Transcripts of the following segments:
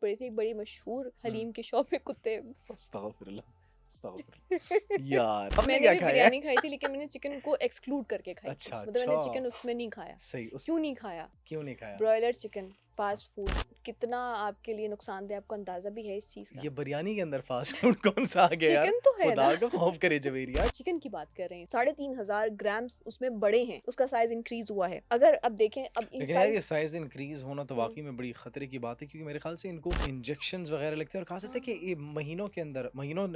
पढ़ी थी, एक बड़ी मशहूर हलीम की शॉप में कुत्ते अस्तगफिरुल्लाह, अस्तगफिरुल्लाह। यार आपने मैंने क्या भी खाया है? बिरयानी खाई थी, लेकिन मैंने चिकन को एक्सक्लूड करके खाई थी। अच्छा मतलब मैंने अच्छा, चिकन उसमें नहीं खाया। सही उस क्यों नहीं खाया? क्यों नहीं खाया? ब्रॉयलर चिकन, फास्ट फूड कितना आपके लिए नुकसानदेह, आपको अंदाजा भी है इस चीज का? ये बिरयानी के अंदर फास्ट फूड कौन सा आ गया यार? चिकन तो है खुदा ना। का खौफ करे जवेरिया। चिकन की बात कर रहे हैं, 3,500 ग्राम्स उसमें बड़े हैं, उसका साइज इंक्रीज हुआ है। अगर अब देखें, अब इन लेकिन यार ये साइज साइज इंक्रीज होना तो वाकई में बड़ी खतरे की बात है, क्योंकि मेरे ख्याल से इनको इंजेक्शंस वगैरह लगते हैं और कहा जाता है कि ये महीनों के अंदर,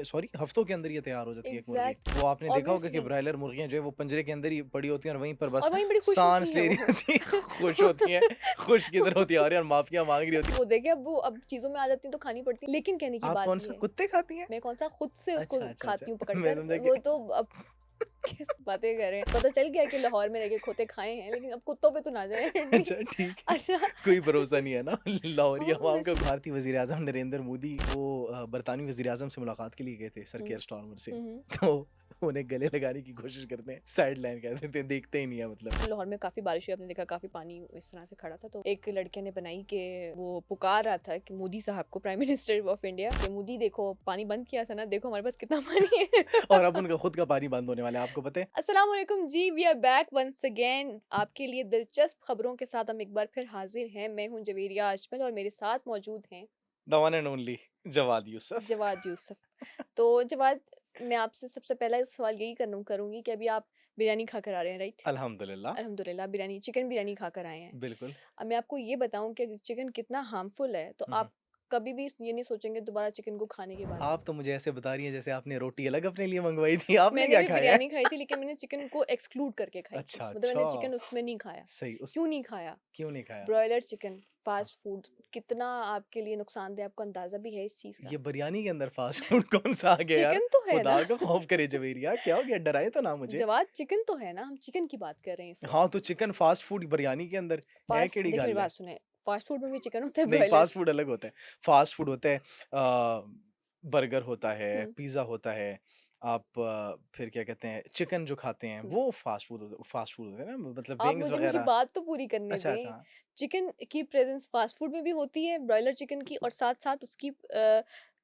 सॉरी हफ्तों के अंदर ये तैयार हो जाती है एक मुर्गी। एग्जैक्ट, वो आपने देखा होगा कि ऑब्वियसली, ब्रायलर मुर्गियां जो है वो पंजरे के अंदर ही पड़ी होती हैं और वहीं पर बस और वहीं बड़ी खुश सांस होती ले रही हैं होती है, खुश होती हैं। खुश किधर होती है और माफिया मांग रही होती है। वो देखे, अब वो अब चीजों में आ जाती है तो खानी पड़ती है। लेकिन कहने की आप बात कौन ये सा है, कुत्ते खाती हैं? मैं कौन सा खुद से उसको अच्छा अच्छा खाती हूँ अच्छा, मैं पकड़कर, समझा वो कि तो अब किस बातें कर रहे हैं। पता चल गया कि लाहौर में रह खोते खाए हैं, लेकिन अब कुत्तों पे तो ना जाए। अच्छा ठीक है, अच्छा, कोई भरोसा नहीं है ना लाहौरी हाँ अवाम का। वैसे। भारतीय वजीर आजम नरेंद्र मोदी वो बरतानवी वजीर आजम से मुलाकात के लिए गए थे सर केयर स्टारमर से। हम्म। तो उन्हें गले लगाने की कोशिश करते हैं, साइड लाइन कह देते हैं, देखते ही नहीं है मतलब। लाहौर में काफी बारिश हुई, आपने देखा काफी पानी इस तरह से खड़ा था। तो एक लड़के ने बनाई कि वो पुकार रहा था कि मोदी साहब को, प्राइम मिनिस्टर ऑफ इंडिया, कि मोदी देखो पानी बंद किया था ना, देखो हमारे पास कितना पानी है। और अब उनका खुद का पानी बंद होने वाला है, आपको पता है? अस्सलाम वालेकुम जी, we are back once again आपके लिए दिलचस्प खबरों के साथ हम एक बार फिर हाजिर हैं। मैं हूं जवेरिया अजमल और मेरे साथ मौजूद हैं the one and only Jawad Yusuf. Jawad Yusuf. तो जवाद, मैं आपसे सबसे पहला सवाल यही करूंगी कि अभी आप बिरयानी खाकर आ रहे हैं, राइट? अल्हम्दुलिल्लाह। अल्हम्दुलिल्लाह, बिरयानी, चिकन बिरयानी खाकर आए हैं। बिल्कुल। अब मैं आपको ये बताऊं कि चिकन कितना हार्मफुल है, तो हम्म। आप कभी भी ये नहीं सोचेंगे दोबारा चिकन को खाने के बाद। आप तो मुझे ऐसे बता रही हैं जैसे आपने रोटी अलग अपने लिए मंगवाई थी। आपने मैंने क्या भी खाया है? बिरयानी खाई थी, लेकिन मैंने चिकन को एक्सक्लूड करके खाई थी। अच्छा मतलब अच्छा, मैंने चिकन उसमें नहीं खाया। सही उस क्यों नहीं खाया? क्यों नहीं खाया? ब्रॉयलर चिकन, हाँ। फास्ट फूड कितना आपके लिए नुकसानदेह, आपको अंदाजा भी है इस चीज का? ये बिरयानी के अंदर फास्ट फूड कौन सा आ गया यार? चिकन तो है ना। खुदा का खौफ करे जवेरिया, क्या हो गया? डराए तो ना मुझे। जवाब, चिकन तो है ना, हम चिकन की बात कर रहे हैं इस वक्त। हाँ तो चिकन फास्ट फूड बिरयानी के अंदर है, फास्ट, केड़ी देखिए मेरी गल है? बात सुने, फास्ट फूड में भी चिकन होता है, नहीं, ब्रॉयलर। फास्ट फूड अलग होता है। फास्ट फूड होता है बर्गर होता है, हम्म। पिज्जा होता है। आप फिर क्या कहते हैं, चिकन जो खाते हैं हम्म। वो फास्ट फूड होते हैं ना, मतलब आप विंग्स मुझे मेरी वगैरह। बात तो पूरी करने अच्छा दें। अच्छा। चिकन की प्रेजेंस फास्ट फूड में भी होती है, ब्रॉयलर चिकन की, और साथ साथ उसकी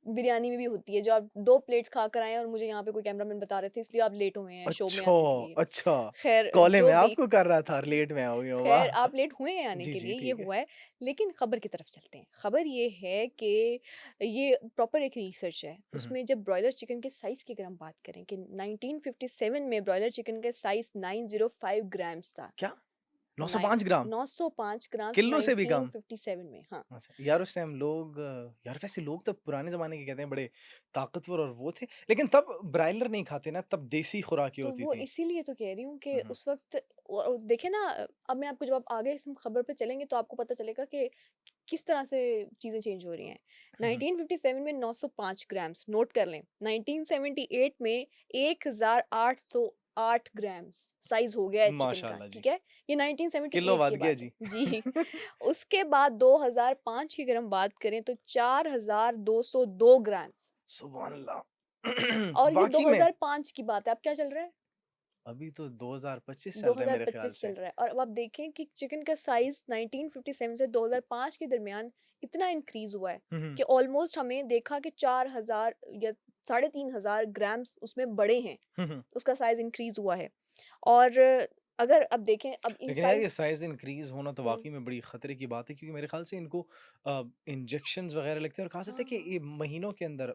बिरयानी में भी होती है। जो आप 2 प्लेट्स खा कर आए हैं, और मुझे यहाँ पे कोई कैमरामैन बता रहे थे, इसलिए आप लेट हुए हैं शो में अच्छा आने, इसलिए। अच्छा, खैर, कॉले जो मैं भी, आपको कर रहा था, लेट में आओगे, खैर वाह। आप लेट हुए हैं आने जी के जी लिए, ये ठीक है। हुआ है। लेकिन खबर की तरफ चलते हैं। खबर ये है कि ये प्रॉपर एक रिसर्च है। हम्म। उसमें जब ब्रॉयलर चिकन के साइज की अगर हम बात करें कि 1957 में ब्रॉयलर चिकन का साइज 905 ग्राम्स था। क्या? नाइन 905 ग्राम? 905 ग्राम्स किलो से भी कम? 1957 में, हाँ। अच्छा यार, उस टाइम लोग यार वैसे लोग तो पुराने जमाने के कहते हैं बड़े ताकतवर और वो थे, लेकिन तब ब्रायलर नहीं खाते ना, तब देसी खुराकें तो होती वो थी। इसीलिए तो कह रही हूँ कि हम्म उस वक्त, और देखिए ना, अब मैं आपको, जब आप आगे इस खबर पे चलेंगे तो आपको पता चलेगा कि किस तरह से चीज़ें चेंज हो रही हैं। हम्म। 1957 में 905 ग्राम्स, नोट कर लें। 1978 में 1808 ग्राम्स साइज हो गया है चिकन का, माशाल्लाह जी, ठीक है? ये किलो 1978 बढ़ की गया बात है जी। जी। उसके बाद 2005 की अगर हम बात करें तो 4202 ग्राम्स, सुभान अल्लाह। और ये वाकई में 2005 की बात है। अब क्या चल रहा है? अभी तो 2025 चल रहा है मेरे ख्याल 2025 से। चल रहा है, और अब आप देखें कि चिकन का साइज 1957 से 2005 के दरमियान इतना इंक्रीज हुआ है हम्म। कि ऑलमोस्ट हमें देखा कि 4000 या 3500 ग्राम्स उसमें बड़े हैं, हम्म। उसका साइज इंक्रीज हुआ है। और अगर अब देखें, अब इन लेकिन यार ये साइज, साइज इंक्रीज होना तो वाकई में बड़ी खतरे की बात है, क्योंकि मेरे ख्याल से इनको इंजेक्शंस वगैरह लगते हैं और कहा जाता है कि हाँ ये महीनों के अंदर,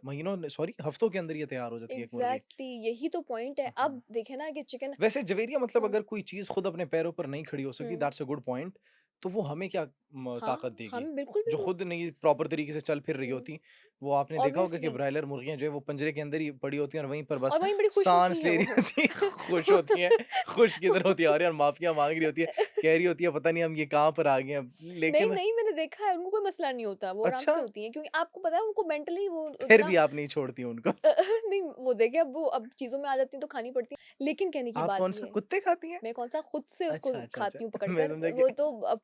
सॉरी हफ्तों के अंदर ये तैयार हो जाती है एक मुर्गी। एग्जैक्टली, यही तो पॉइंट है। हम्म। अब देखें ना कि चिकन, वैसे जवेरिया, मतलब हाँ, अगर कोई चीज खुद अपने पैरों पर नहीं खड़ी हो सकती, हम्म, दैट्स अ गुड पॉइंट, तो वो हमें क्या हाँ, ताकत देगी? हम बिल्कुल जो भी, खुद नहीं प्रॉपर तरीके से चल फिर रही होती। वो आपने देखा होगा कि ऑब्वियसली, ब्रायलर मुर्गियां जो है वो पंजरे के अंदर ही पड़ी होती हैं और वहीं पर बस और वहीं बड़ी खुश होती सांस हैं ले रही वो। होती है, खुश होती हैं। खुश किधर होती है और माफिया मांग रही होती है, कह रही होती है पता नहीं हम ये कहाँ पर आ गए हैं, नहीं, लेकिन नहीं, मैंने देखा है, उनको कोई मसला नहीं होता, वो आराम अच्छा, से होती हैं, क्योंकि आपको पता है उनको मेंटली वो फिर उतना भी आप नहीं छोड़ती उनको। नहीं, वो देखिए, अब वो अब चीज़ों में आ जाती हैं तो खानी पड़ती है। लेकिन कहने की आप बात कौन ये सा है, कुत्ते खाती हैं? मैं कौन-सा खुद से उसको अच्छा अच्छा अच्छा, खाती हूँ मैं पकड़कर, समझा कि वो तो अब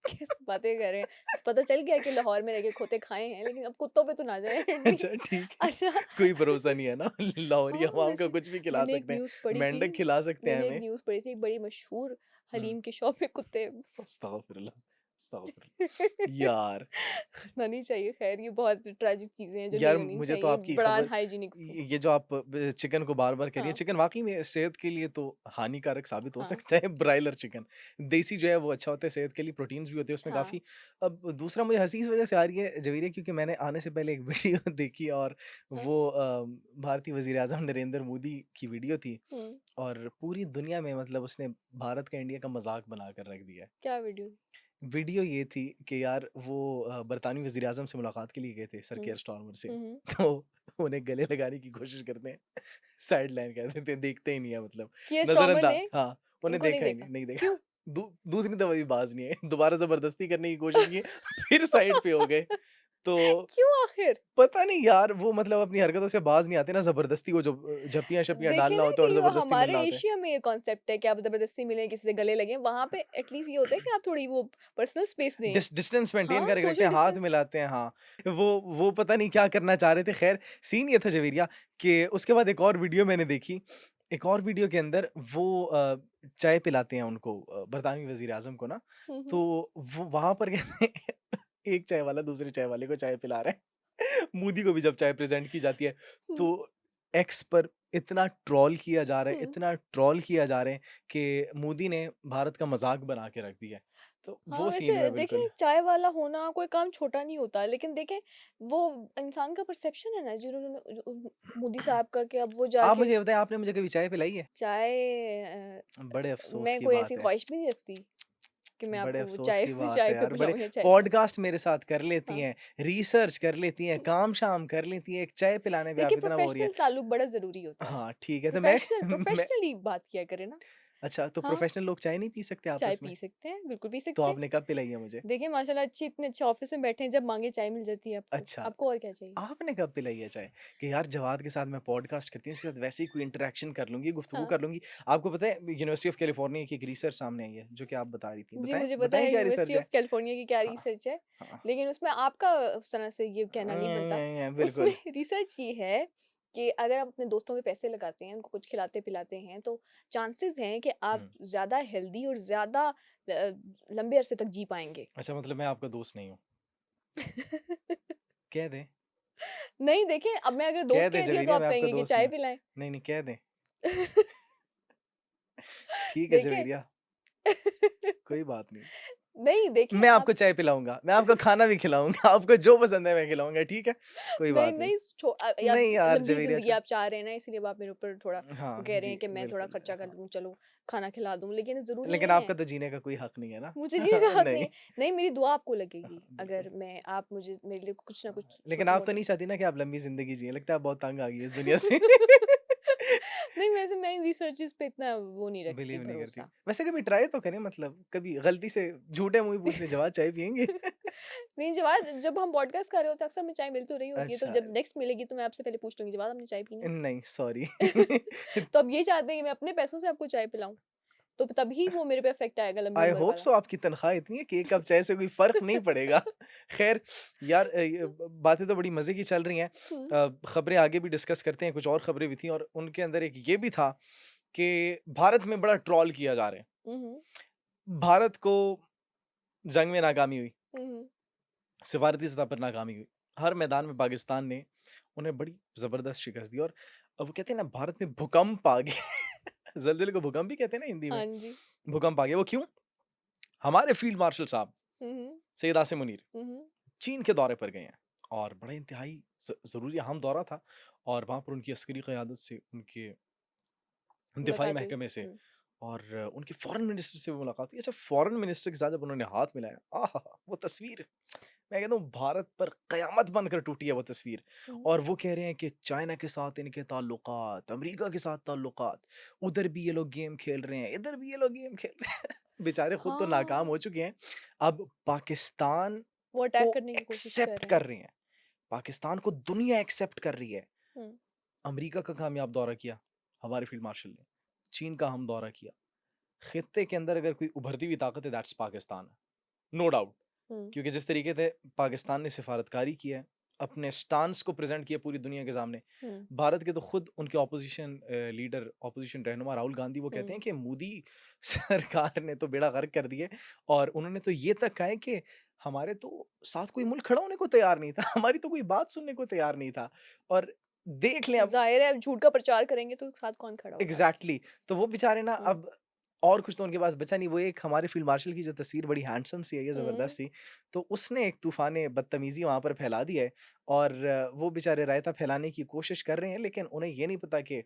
किस बातें कर रहे हैं। पता चल गया कि लाहौर में रह के खोते खाए हैं, लेकिन अब कुत्तों पे तो ना जाए। अच्छा ठीक है, अच्छा, कोई भरोसा नहीं है ना लाहौरी हाँ अवाम का, वैसे, कुछ भी खिला मैंने एक सकते हैं, न्यूज़ पढ़ी थी, मेंढक खिला सकते हैं मैंने एक हमें। न्यूज़ पढ़ी थी, एक बड़ी मशहूर हुँ, हलीम की शॉप में कुत्ते, अस्तगफिरुल्लाह, अस्तगफुरुल्लाह यार। हंसना नहीं चाहिए, खैर ये बहुत ट्रेजिक चीजें हैं जो यार नहीं होनी मुझे तो चाहिए, आपकी बड़ा खबर अनहाइजीनिक फूड। ये जो आप चिकन को बार-बार कह रही हैं, हाँ चिकन वाक़ई में सेहत के लिए तो हानिकारक साबित हो हाँ सकता है ब्रायलर चिकन। देसी जो है वो अच्छा होता है सेहत के लिए, प्रोटीन्स भी होते हैं उसमें हाँ। काफ़ी। अब दूसरा मुझे हँसी इस वज़ह से आ रही है जवेरिया क्योंकि मैंने आने से पहले एक वीडियो देखी और हाँ, वो भारतीय वज़ीर-ए-आज़म नरेंद्र मोदी की वीडियो थी हम्म, और पूरी दुनिया में मतलब उसने भारत का इंडिया का मज़ाक बनाकर रख दिया है। क्या वीडियो? वीडियो ये थी कि यार वो बरतानवी वज़ीर-ए-आज़म से मुलाकात के लिए गए थे सर हम्म केयर स्टारमर से। हम्म। तो उन्हें गले लगाने की कोशिश करते हैं। साइड लाइन कह देते हैं, देखते ही नहीं है मतलब। किए स्टॉर्मर नज़रअंदाज ने हाँ, उन्हें उनको नहीं देखा ही नहीं, देखा? नहीं देखा। क्यों? दूसरी दफ़ा भी बाज़ नहीं आए। दोबारा ज़बरदस्ती करने की कोशिश की, फिर साइड पे हो गए। तो क्यों आखिर? पता नहीं यार वो मतलब अपनी हरकतों से बाज़ नहीं आते ना ज़बरदस्ती वो जो झप्पियाँ-शप्पियाँ देखे डालना ना होता है और कि वो ज़बरदस्ती हमारे मिलना होता है। एशिया में ये कॉन्सेप्ट है कि आप जबरदस्ती मिले किसी से गले लगे, वहां पे एटलीस्ट ये होता है कि आप थोड़ी वो पर्सनल स्पेस दें। डिस्टेंस मेंटेन हाँ, करके रखते सोशल हैं, हाथ डिस्टेंस। मिलाते हैं, हाँ। वो पता नहीं क्या करना चाह रहे थे। ख़ैर सीन ये था जवेरिया कि उसके बाद एक और वीडियो मैंने देखी। एक और वीडियो के अंदर वो चाय पिलाते हैं उनको बरतानवी वज़ीर-ए-आज़म को ना, हम्म। तो वो वहाँ पर कहते हैं एक चाय वाला दूसरे चाय वाले को चाय पिला रहा है। मोदी को भी जब चाय प्रेज़ेंट की जाती है, हम्म, तो एक्स पर इतना ट्रोल किया जा रहा है, हम्म। इतना ट्रोल किया जा रहा है कि मोदी ने भारत का मज़ाक बना के रख दिया है। तो हाँ, वो सीन वैसे में देखें बिल्कुल चाय वाला होना कोई काम छोटा नहीं होता, लेकिन देखें वो इंसान का परसेप्शन है ना, जिन्होंने मोदी साहब का, कि अब वो आप जाके मुझे ये बताएँ आपने मुझे कभी चाय पिलाई है? चाय बड़े अफ़सोस मैं की कोई ऐसी बात है। ख्वाहिश भी नहीं रखती कि मैं बड़े आपको वो अफ़सोस चाय की बात चाय है पे यार, बड़े पिलाऊं या चाय पिलाऊं। पॉडकास्ट मेरे साथ कर लेती हाँ। हैं, रिसर्च कर लेती हैं, काम-शाम कर लेती हैं, एक चाय पिलाने पे देखिए आप इतना वो हो रही हैं। प्रोफेशनल ताल्लुक बड़ा ज़रूरी होता है। हाँ, ठीक है तो मैं प्रोफेशनल मैं प्रोफेशनली बात किया करें ना। अच्छा तो हाँ, प्रोफ़ेशनल लोग चाय नहीं पी सकते चाय आपस में? पी सकते हैं, बिल्कुल पी तो सकते हैं। आपने कब पिलाई है मुझे? देखिए माशाल्लाह इतने अच्छे ऑफ़िस में बैठे हैं, जब माँगे चाय मिल जाती है आपको। अच्छा, आपको और क्या चाहिए? आपने कब पिलाई है चाय? कि यार जवाद के साथ मैं पॉडकास्ट करती हूँ, उसके साथ वैसे ही कोई इंटरैक्शन कर लूँगी, गुफ्तगू हाँ। कर लूँगी। आपको पता है यूनिवर्सिटी ऑफ कैलिफोर्निया की एक रिसर्च सामने आई है, जो कि आप बता रही थी। जी, बताएँ? मुझे पता बताएँ है क्या रिसर्च यूनिवर्सिटी ऑफ़ है? कैलिफ़ोर्निया की क्या हाँ, रिसर्च है, हाँ। लेकिन उसमें आपका उस तरह से ये कहना नहीं बनता। उसमें बिल्कुल। रिसर्च ये है कि अगर आप अपने दोस्तों पे पैसे लगाते हैं, उनको कुछ खिलाते-पिलाते हैं, तो चांसेस हैं कि आप हुँ। ज़्यादा हेल्दी और ज़्यादा लंबे अरसे तक जी पाएँगे। अच्छा मतलब मैं आपका दोस्त नहीं हूँ। कह दें, नहीं देखें, अब मैं अगर कह दोस्त दें कह दिया तो जवेरिया आप मैं आपका कहेंगे कि दोस्त नहीं चाय हूँ। पिलाएँ। नहीं, नहीं कह दें। ठीक है देखें जवेरिया, कोई बात नहीं। नहीं देखें मैं आप आपको चाय पिलाऊँगा, मैं आपको खाना भी खिलाऊँगा, आपको जो पसंद है मैं खिलाऊँगा, ठीक है? कोई नहीं, बात नहीं। नहीं आप नहीं यार लंबी जवेरिया ज़िंदगी छोड़ आप चाह रहे हैं ना, इसलिए अब आप मेरे ऊपर थोड़ा वो हाँ, कह रहे जी, हैं कि मैं थोड़ा बिल्कुल, खर्चा कर हाँ। दूँ, चलो खाना खिला दूँ, लेकिन ज़रूरी लेकिन नहीं है। आपका तो जीने का कोई हक नहीं है ना? मुझे जीने का हक नहीं नहीं, है। नहीं, मेरी दुआ आपको लगेगी, हाँ, बिल्कुल। अगर मैं आप मुझे मेरे लिए कुछ ना कुछ लेकिन आप तो छोटे-मोटे नहीं चाहती ना कि आप लंबी ज़िंदगी जिएँ, लगता है आप बहुत तंग आ गई हैं इस दुनिया से। नहीं, वैसे मैं इन रिसर्चेज़ पे इतना वो नहीं रखती बिलीव नहीं करती। भरोसा। वैसे कभी ट्राई तो करें मतलब, कभी गलती से झूठे मुँह ही पूछ लें, जवाद चाय पिएँगे? नहीं जवाब, जब हम पॉडकास्ट कर रहे होते हैं अक्सर हमें चाय मिल तो रही होती है, तो अच्छा, जब नेक्स्ट मिलेगी तो मैं आपसे पहले पूछ लूँगी, जवाब आपने चाय पीनी नहीं सॉरी। है? तो आप ये चाहते हैं कि मैं अपने पैसों से आपको चाय पिलाऊँ? तो तभी वो मेरे पे इफ़ेक्ट आएगा लंबी आई उम्र होप वाला। सो आपकी तनख्वाह इतनी है कि 1 कप चाय से कोई फ़र्क नहीं पड़ेगा। ख़ैर यार ये बातें तो बड़ी मज़े की चल रही हैं। हुँ, ख़बरें आगे भी डिस्कस करते हैं, कुछ और ख़बरें भी थी और उनके अंदर एक ये भी था कि भारत में बड़ा ट्रोल किया जा रहा है। हुँ, हुँ, भारत को जंग में नाकामी हुई, हुँ, हुँ। सिफ़ारती सतह पर नाकामी हुई। हर मैदान में पाकिस्तान ने उन्हें बड़ी ज़बरदस्त शिकस्त दी और अब वो कहते हैं ना भारत में भूकंप आ गया। ज़लज़ले को भूकंप भी कहते हैं ना हिंदी में। हाँ जी। भूकंप आ गया, वो क्यों? हमारे फ़ील्ड मार्शल साहब हुँ, हुँ, सैयद आसिम मुनीर हुँ, हुँ। चीन के दौरे पर गए हैं और बड़ा इंतहाई ज़रूरी अहम दौरा था और वहाँ पर उनकी अस्करी क़यादत से, उनके दिफ़ाई मुलाकात हुई। महकमे से हुँ। और उनके फ़ॉरेन मिनिस्टर से भी मुलाकात हुई। अच्छा फ़ॉरेन मिनिस्टर के साथ जब उन्होंने हाथ मिलाया, आहाहा! वो तस्वीर मैं कहता हूँ भारत पर क़यामत बनकर टूटी है वो तस्वीर हुँ। और वो कह रहे हैं कि चाइना के साथ इनके ताल्लुकात, अमेरिका के साथ ताल्लुकात, उधर भी ये लोग गेम खेल रहे हैं, इधर भी ये लोग गेम खेल रहे हैं। बेचारे खुद तो नाकाम हो हाँ, चुके हैं। अब पाकिस्तान वो को अटैक करने की कोशिश कर एक्सेप्ट रहे हैं। कर रहे हैं। पाकिस्तान को दुनिया एक्सेप्ट कर रही है। हुँ, अमेरिका का कामयाब दौरा किया, हमारे फील्ड मार्शल ने। चीन का हम दौरा किया। खित्ते के अंदर अगर कोई उभरती हुई ताकत है दैट्स पाकिस्तान, नो डाउट। हुँ, क्योंकि जिस तरीके से पाकिस्तान ने सिफारतकारी की है, अपने स्टांस को प्रेजेंट किया पूरी दुनिया के सामने। हम्म, भारत के तो खुद उनके ऑपोजिशन लीडर, ऑपोजिशन रहनुमा राहुल गांधी, वो कहते हैं हम्म, कि मोदी सरकार ने तो बेड़ा गर्क कर दिया। और उन्होंने तो ये तक कहा है कि हमारे तो साथ कोई मुल्क खड़ा होने को तैयार नहीं था, हमारी तो कोई बात सुनने को तैयार नहीं था। और देख लें अब, जाहिर है अब झूठ का प्रचार करेंगे तो साथ कौन खड़ा होगा। एग्जैक्टली तो वो बेचारे ना हम्म, अब और कुछ तो उनके पास बचा नहीं। वो एक हमारे फील्ड मार्शल की जो तस्वीर बड़ी हैंडसम सी है, ये हम्म, जबरदस्त थी। तो उसने एक तूफान बदतमीजी वहां पर फैला दिया है। और वो बेचारे रायता फैलाने की कोशिश कर रहे हैं, लेकिन उन्हें ये नहीं पता कि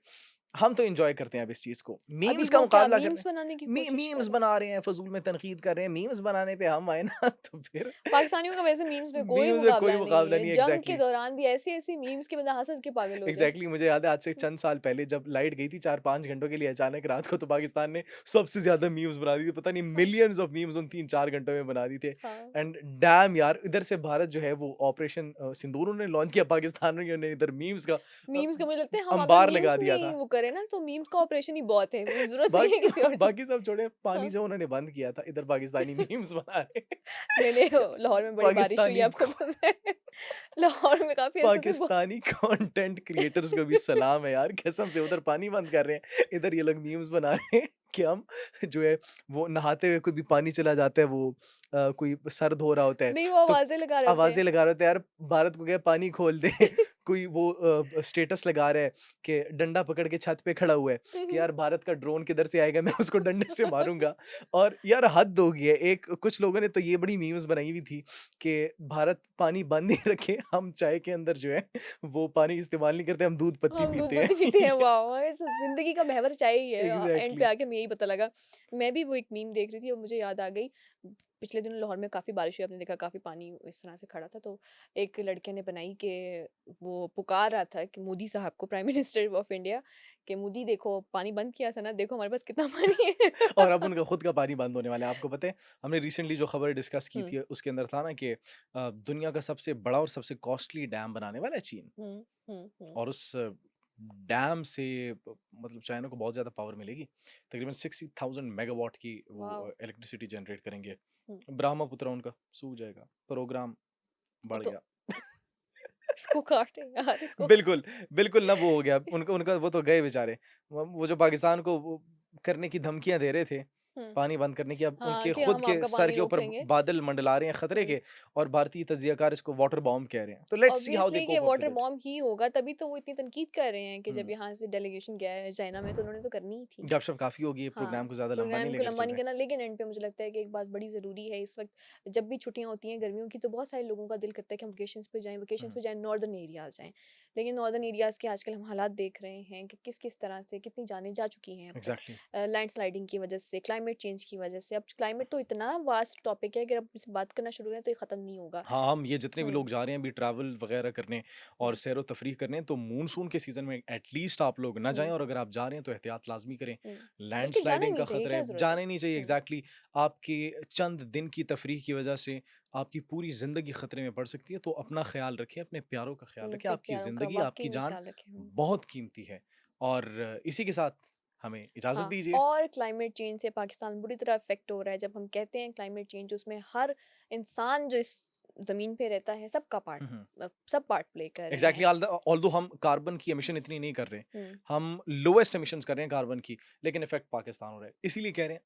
हम तो एंजॉय करते हैं अब इस चीज को। अभी मीम्स का वो क्या मुकाबला कर रहे मीम्स बनाने की हैं, कोशिश कर मीम्स रहे हैं। बना रहे हैं, फजूल में तनकीद कर रहे हैं। मीम्स बनाने पे हम आए ना तो फिर पाकिस्तानियों का वैसे मीम्स पे कोई मीम्स में कोई मुकाबला नहीं मुकाबला है। नहीं है, जंग के एग्जैक्टली। दौरान भी ऐसी ऐसी मीम्स के बंदा हंस हंस के पागल हो जाए। एग्जैक्टली मुझे याद है आज से चंद साल पहले जब लाइट गई थी 4-5 घंटों के लिए अचानक रात को, तो पाकिस्तान ने सबसे ज्यादा मीम्स बना दी थी। पता नहीं हाँ, मिलियंस ऑफ मीम्स उन 3-4 घंटों में बना दी थे। हाँ। एंड डैम यार, इधर से भारत जो है वो ऑपरेशन सिंदूर उन्होंने लॉन्च किया, पाकिस्तान ने इधर मीम्स का मीम्स का मुझे लगता है हम अगर अंबार मीम्स लगा दिया नहीं था। वो करें ना तो मीम्स का ऑपरेशन ही बहुत है। वो जरूरत नहीं बाकी है किसी और चीज। बाकी सब छोड़े, पानी हाँ। जो उन्होंने बंद किया था, इधर पाकिस्तानी मीम्स बना रहे हैं। मैंने लाहौर में बड़ी बारिश हुई है, पाकिस्तानी आपको पता है। लाहौर में काफी ऐसे थे पाकिस्तानी कंटेंट क्रिएटर्स को भी सलाम है यार, कसम से। उधर पानी बंद कर रहे हैं, इधर ये लोग मीम्स बना रहे हैं कि हम जो है वो नहाते हुए कोई भी पानी चला जाता है, वो कोई सर धो रहा होता है नहीं वो तो आवाजें लगा रहे होते आवाजें लगा रहे होते हैं यार, भारत को क्या पानी खोल दे। हैं। कोई वो स्टेटस लगा रहा है कि डंडा पकड़ के छत पे खड़ा हुआ है कि यार भारत का ड्रोन किधर से आएगा, मैं उसको डंडे से मारूंगा। और यार हद हो गई है। एक कुछ लोगों ने तो ये बड़ी मीम्स बनाई हुई थी कि भारत पानी बंद ही रखे, हम चाय के अंदर जो है वो पानी इस्तेमाल नहीं करते, हम दूध पत्ती हम दूध पीते पत्ती पीते हैं, हैं। वाह! ऐसा ज़िंदगी का महवर चाय ही है। एंड पे एग्जैक्टली। आके हमें यही पता लगा। मैं भी वो एक मीम देख रही थी और मुझे याद आ गई। पिछले दिनों लाहौर में काफ़ी बारिश हुई, आपने देखा काफ़ी पानी इस तरह से खड़ा था, तो एक लड़के ने बनाई कि वो पुकार रहा था कि मोदी साहब को, प्राइम मिनिस्टर ऑफ इंडिया, कि मोदी देखो पानी बंद किया था ना, देखो हमारे पास कितना पानी है। और अब उनका खुद का पानी बंद होने वाला है। आपको पता है, हमने रिसेंटली जो खबर डिस्कस की हुँ, थी उसके अंदर था ना कि दुनिया का सबसे बड़ा और सबसे कॉस्टली डैम बनाने वाला है चीन। हुँ, हुँ, हुँ। और उस डैम से मतलब चाइना को बहुत ज़्यादा पावर मिलेगी। तकरीबन 60,000 मेगावाट की वाओ! वो इलेक्ट्रिसिटी जनरेट करेंगे। हुँ, ब्रह्मपुत्र उनका सूख जाएगा, प्रोग्राम वो बढ़ तो गया। इसको काटे यार इसको। बिल्कुल, बिल्कुल ना वो हो गया। उनका उनका वो तो गए बेचारे। वो जो पाकिस्तान को वो करने की धमकियाँ दे रहे थे, हुँ, पानी बंद करने की, अब हाँ, उनके कि खुद हम के आपका सर पानी के रोक ऊपर लेंगे। बादल मंडला रहे हैं खतरे हुँ। के। और भारतीय तज्ज़ियाकार इसको वाटर बॉम्ब कह रहे हैं। तो let's see how they obviously कि cope up water with it. Bomb ही होगा, तभी तो वो इतनी तनकीद कर रहे हैं कि जब हुँ। यहाँ से डेलीगेशन गया है चाइना में तो उन्होंने तो करनी ही थी। गपशप काफ़ी होगी, ये हाँ, प्रोग्राम को ज़्यादा लंबा नहीं प्रोग्राम को लेकर लंबा चल नहीं रहे। करना, लेकिन एंड पे मुझे लगता है कि एक बात बड़ी ज़रूरी है इस वक्त, जब भी छुट्टियाँ होती हैं गर्मियों की तो बहुत सारे लोगों का दिल करता है कि हम वेकेशंस हुँ, पे जाएं, नॉर्दर्न एरियाज़ जाएं। लेकिन नॉर्दर्न एरियाज़ के आजकल हम हालात देख रहे हैं कि किस किस तरह से कितनी जानें जा चुकी हैं अब एग्ज़ैक्टली। तक, लैंडस्लाइडिंग की वजह से, क्लाइमेट चेंज की वजह से। अब क्लाइमेट तो इतना वास्ट टॉपिक है कि अब इस बात करना शुरू करें तो ये ख़त्म नहीं होगा। हाँ, हम ये जितने भी हम्म, लोग जा रहे हैं अभी ट्रैवल वगैरह करने और हम्म, सैर-ओ-तफरीह करने, तो मानसून के सीज़न में एटलीस्ट आप लोग ना जाएँ। हम्म, और अगर आप जा रहे हैं तो एहतियात लाज़मी करें। हम्म। बल्कि जाना ही लैंडस्लाइडिंग नहीं का चाहिए, खतरा क्या है, ज़रूरत है। जाना ही नहीं चाहिए। एग्ज़ैक्टली। आपकी चंद दिन की तफरीह की वजह से आपकी पूरी ज़िंदगी खतरे में पड़ सकती है। तो अपना ख़्याल रखें, अपने प्यारों का ख़्याल रखें। अपने आपकी प्यारों का ज़िंदगी, वाक़ई आपकी में जान ख़्याल रखें। बहुत कीमती है। और इसी के साथ हमें इजाज़त हाँ, दीजिए। और क्लाइमेट चेंज से पाकिस्तान बुरी तरह अफ़ेक्ट हो रहा है। जब हम कहते हैं क्लाइमेट चेंज, उसमें हर इंसान जो इस ज़मीन पे रहता है, सबका हुँ, हुँ। सब पार्ट प्ले कर रहे एग्जैक्टली। हैं। ऑल्दो हम कार्बन की एमिशन इतनी नहीं कर रहे, हुँ, हम लोएस्ट एमिशंस कर रहे हैं कार्बन की, लेकिन इफेक्ट पाकिस्तान हो रहा है। इसीलिए कह रहे हैं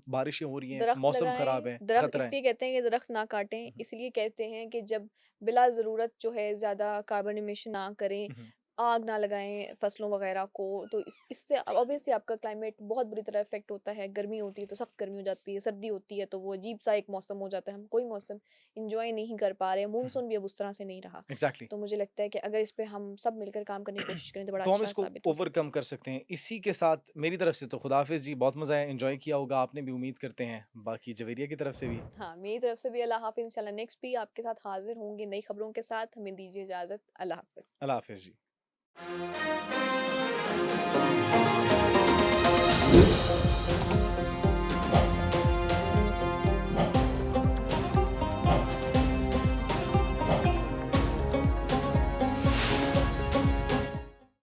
बारिशें हो रही हैं, दरख़्त मौसम लगाएँ, खराब है, दरख़्त खतरा है। इसलिए कहते हैं कि दरख़्त ना काटें, हम्म, इसलिए कहते हैं कि जब बिला ज़रूरत जो है ज़्यादा कार्बन एमिशन ना करें, हम्म, आग ना लगाएँ फसलों वग़ैरह को, तो इससे ऑब्वियसली आपका क्लाइमेट बहुत बुरी तरह इफ़ेक्ट होता है। गर्मी होती है तो सख्त गर्मी हो जाती है, सर्दी होती है तो वो अजीब-सा एक मौसम हो जाता है। हम कोई मौसम एन्जॉय नहीं कर पा रहे हैं, हम्म, मानसून भी अब उस तरह से नहीं रहा। एग्जैक्टली। तो मुझे लगता है कि अगर इस पे हम सब मिलकर काम करने की कोशिश करें तो बड़ा तो हम अच्छा इसको साबित हो सकता है। ओवरकम कर सकते हैं। इसी के साथ मेरी तरफ से तो खुदाफिज जी, बहुत मज़ा आया, एंजॉय किया होगा आपने भी, उम्मीद करते हैं बाकी जवेरिया की तरफ से भी। हाँ, मेरी तरफ से भी अल्लाह हाफ़िज़। इंशाल्लाह नेक्स्ट भी आपके साथ हाज़िर होंगे नई खबरों के साथ। हमें दीजिए इजाज़त। अल्लाह हाफ़िज़। अल्लाह हाफिज़ जी।